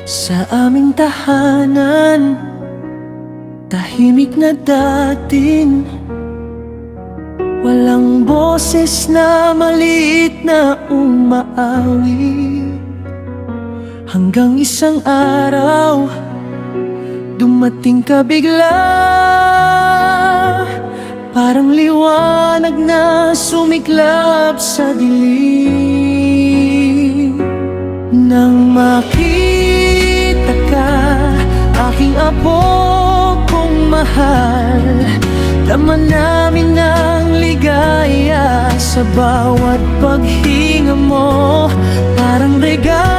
Sa aming tahanan, tahimik na dating, walang boses na maliit na umaawi. Hanggang isang araw, dumating ka bigla, parang liwanag na sumiklab sa dilim. Nang makita ka, aking apo kong mahal, dama namin ang ligaya sa bawat paghinga mo. Parang regalo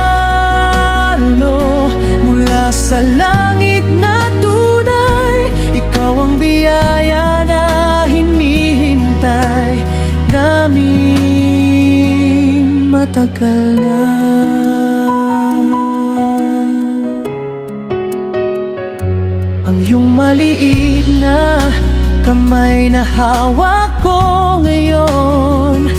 mula sa langit na tunay, ikaw ang biyaya na hinihintay namin matagal na. Ang iyong maliit na kamay na hawak ko ngayon,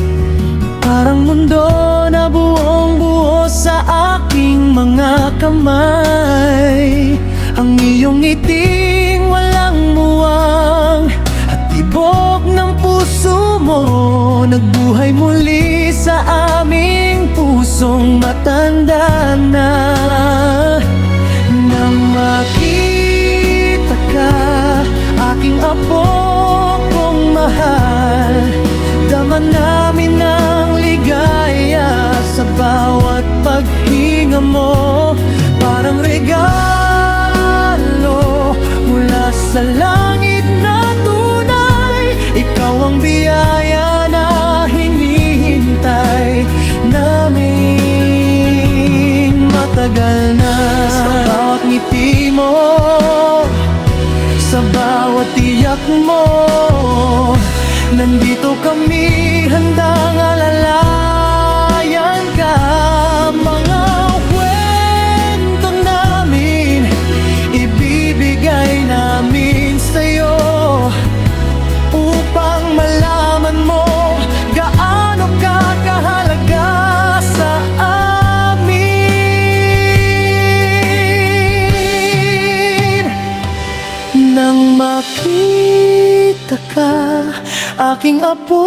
parang mundo na buong buo sa aking mga kamay. Ang iyong ngiting walang muwang at tibok ng puso mo, nagbuhay muli sa aming pusong matanda na. Nang makita ka, aking apo kong mahal, dama namin ang ligaya sa bawat paghinga mo. Parang regalo mula sa langit na tunay, ikaw ang biyaya na hinihintay namin matagal na. Sa bawat ngiti mo, sa bawat tiyak mo, nandito kami handang alalayan ka. Mga kwento namin ibibigay namin sa'yo, upang malaman mo gaano ka kahalaga sa amin. Nang makita ka, aking apo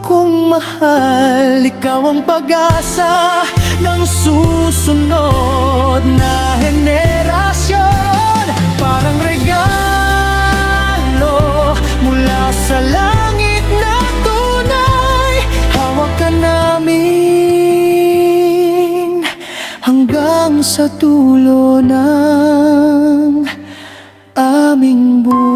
kong mahal, ikaw ang pag-asa ng susunod na henerasyon. Parang regalo mula sa langit na tunay, hawak ka namin hanggang sa dulo ng aming buhay.